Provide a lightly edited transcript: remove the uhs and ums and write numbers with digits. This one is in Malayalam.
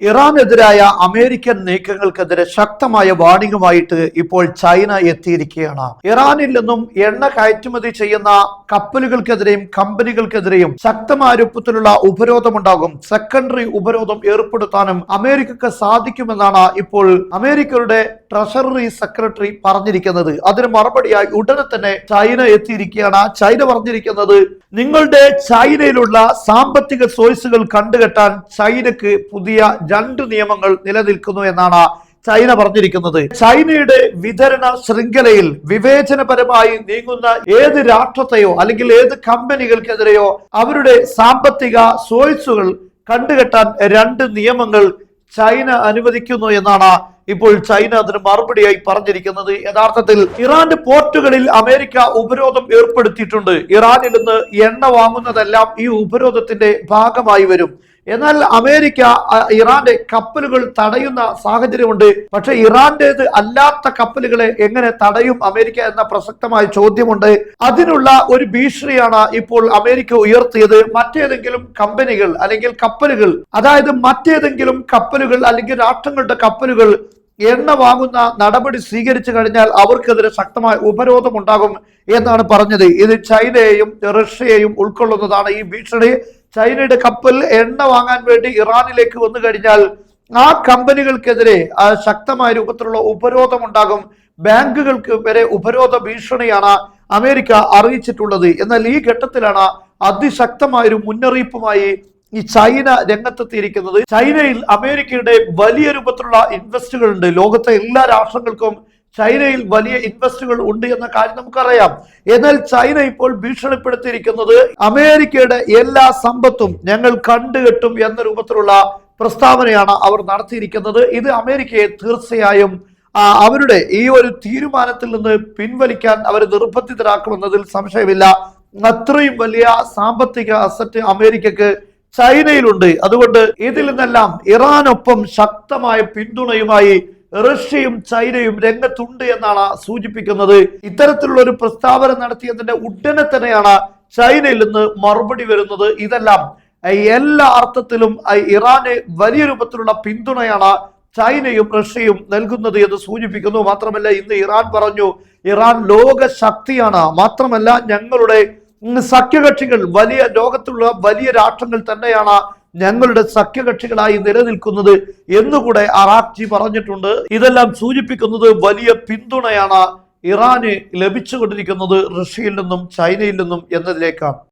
ഇറാനെതിരായ അമേരിക്കൻ നീക്കങ്ങൾക്കെതിരെ ശക്തമായ വാണിംഗുമായിട്ട് ഇപ്പോൾ ചൈന എത്തിയിരിക്കുകയാണ്. ഇറാനിൽ നിന്നും എണ്ണ കയറ്റുമതി ചെയ്യുന്ന കപ്പലുകൾക്കെതിരെയും കമ്പനികൾക്കെതിരെയും ശക്തമായ രൂപത്തിലുള്ള ഉപരോധമുണ്ടാകും. സെക്കൻഡറി ഉപരോധം ഏർപ്പെടുത്താനും അമേരിക്കക്ക് സാധിക്കുമെന്നാണ് ഇപ്പോൾ അമേരിക്കയുടെ ട്രഷറി സെക്രട്ടറി പറഞ്ഞിരിക്കുന്നത്. അതിന് മറുപടിയായി ഉടനെ തന്നെ ചൈന എത്തിയിരിക്കുകയാണ്. ചൈന പറഞ്ഞിരിക്കുന്നത്, നിങ്ങളുടെ ചൈനയിലുള്ള സാമ്പത്തിക സോഴ്സുകൾ കണ്ടുകെട്ടാൻ ചൈനക്ക് പുതിയ 2 നിയമങ്ങൾ നിലനിൽക്കുന്നു എന്നാണ് ചൈന പറഞ്ഞിരിക്കുന്നത്. ചൈനയുടെ വിതരണ ശൃംഖലയിൽ വിവേചനപരമായി നീങ്ങുന്ന ഏത് രാഷ്ട്രത്തെയോ അല്ലെങ്കിൽ ഏത് കമ്പനികൾക്കെതിരെയോ അവരുടെ സാമ്പത്തിക സോഴ്സുകൾ കണ്ടുകെട്ടാൻ 2 നിയമങ്ങൾ ചൈന അനുവദിക്കുന്നു എന്നാണ് ഇപ്പോൾ ചൈന അതിന് മറുപടിയായി പറഞ്ഞിരിക്കുന്നത്. യഥാർത്ഥത്തിൽ ഇറാന്റെ പോർട്ടുകളിൽ അമേരിക്ക ഉപരോധം ഏർപ്പെടുത്തിയിട്ടുണ്ട്. ഇറാനിൽ നിന്ന് എണ്ണ വാങ്ങുന്നതെല്ലാം ഈ ഉപരോധത്തിന്റെ ഭാഗമായി വരും. എന്നാൽ അമേരിക്ക ഇറാന്റെ കപ്പലുകൾ തടയുന്ന സാഹചര്യമുണ്ട്. പക്ഷെ ഇറാന്റേത് അല്ലാത്ത കപ്പലുകളെ എങ്ങനെ തടയും അമേരിക്ക എന്ന പ്രസക്തമായ ചോദ്യമുണ്ട്. അതിനുള്ള ഒരു ഭീഷണിയാണ് ഇപ്പോൾ അമേരിക്ക ഉയർത്തിയത്. മറ്റേതെങ്കിലും കമ്പനികൾ അല്ലെങ്കിൽ കപ്പലുകൾ, അതായത് മറ്റേതെങ്കിലും കപ്പലുകൾ അല്ലെങ്കിൽ രാഷ്ട്രങ്ങളുടെ കപ്പലുകൾ എണ്ണ വാങ്ങുന്ന നടപടി സ്വീകരിച്ചു കഴിഞ്ഞാൽ അവർക്കെതിരെ ശക്തമായ ഉപരോധം ഉണ്ടാകും എന്നാണ് പറഞ്ഞത്. ഇത് ചൈനയെയും റഷ്യയെയും ഉൾക്കൊള്ളുന്നതാണ് ഈ ഭീഷണി. ചൈനയുടെ കപ്പൽ എണ്ണ വാങ്ങാൻ വേണ്ടി ഇറാനിലേക്ക് വന്നു കഴിഞ്ഞാൽ ആ കമ്പനികൾക്കെതിരെ ശക്തമായ രൂപത്തിലുള്ള ഉപരോധം ഉണ്ടാകും. ബാങ്കുകൾക്ക് വരെ ഉപരോധ ഭീഷണിയാണ് അമേരിക്ക അറിയിച്ചിട്ടുള്ളത്. എന്നാൽ ഈ ഘട്ടത്തിലാണ് അതിശക്തമായൊരു മുന്നറിയിപ്പുമായി ഈ ചൈന രംഗത്തെത്തിയിരിക്കുന്നത്. ചൈനയിൽ അമേരിക്കയുടെ വലിയ രൂപത്തിലുള്ള ഇൻവെസ്റ്റുകൾ ഉണ്ട്. ലോകത്തെ എല്ലാ രാഷ്ട്രങ്ങൾക്കും ചൈനയിൽ വലിയ ഇൻവെസ്റ്റുകൾ ഉണ്ട് എന്ന കാര്യം നമുക്കറിയാം. എന്നാൽ ചൈന ഇപ്പോൾ ഭീഷണിപ്പെടുത്തിയിരിക്കുന്നത് അമേരിക്കയുടെ എല്ലാ സമ്പത്തും ഞങ്ങൾ കണ്ടുകെട്ടും എന്ന രൂപത്തിലുള്ള പ്രസ്താവനയാണ് അവർ നടത്തിയിരിക്കുന്നത്. ഇത് അമേരിക്കയെ തീർച്ചയായും അവരുടെ ഈ ഒരു തീരുമാനത്തിൽ നിന്ന് പിൻവലിക്കാൻ അവർ നിർബന്ധിതരാക്കുമെന്നതിൽ സംശയമില്ല. അത്രയും വലിയ സാമ്പത്തിക അസറ്റ് അമേരിക്കക്ക് ചൈനയിലുണ്ട്. അതുകൊണ്ട് ഇതിൽ നിന്നെല്ലാം ഇറാനൊപ്പം ശക്തമായ പിന്തുണയുമായി റഷ്യയും ചൈനയും രംഗത്തുണ്ട് എന്നാണ് സൂചിപ്പിക്കുന്നത്. ഇത്തരത്തിലുള്ള ഒരു പ്രസ്താവന നടത്തിയതിന്റെ ഉടനെ തന്നെയാണ് ചൈനയിൽ നിന്ന് മറുപടി വരുന്നത്. ഇതെല്ലാം എല്ലാ അർത്ഥത്തിലും ഇറാന് വലിയ രൂപത്തിലുള്ള പിന്തുണയാണ് ചൈനയും റഷ്യയും നൽകുന്നത് എന്ന് സൂചിപ്പിക്കുന്നു. മാത്രമല്ല, ഇന്ന് ഇറാൻ പറഞ്ഞു, ഇറാൻ ലോക ശക്തിയാണ്, മാത്രമല്ല ഞങ്ങളുടെ സഖ്യകക്ഷികൾ വലിയ ലോകത്തുള്ള വലിയ രാഷ്ട്രങ്ങൾ തന്നെയാണ് ഞങ്ങളുടെ സഖ്യകക്ഷികളായി നിലനിൽക്കുന്നത് എന്നുകൂടെ അറാഖ്ചി പറഞ്ഞിട്ടുണ്ട്. ഇതെല്ലാം സൂചിപ്പിക്കുന്നത് വലിയ പിന്തുണയാണ് ഇറാന് ലഭിച്ചുകൊണ്ടിരിക്കുന്നത് റഷ്യയിൽ നിന്നും ചൈനയിൽ നിന്നും എന്നതിലേക്കാണ്.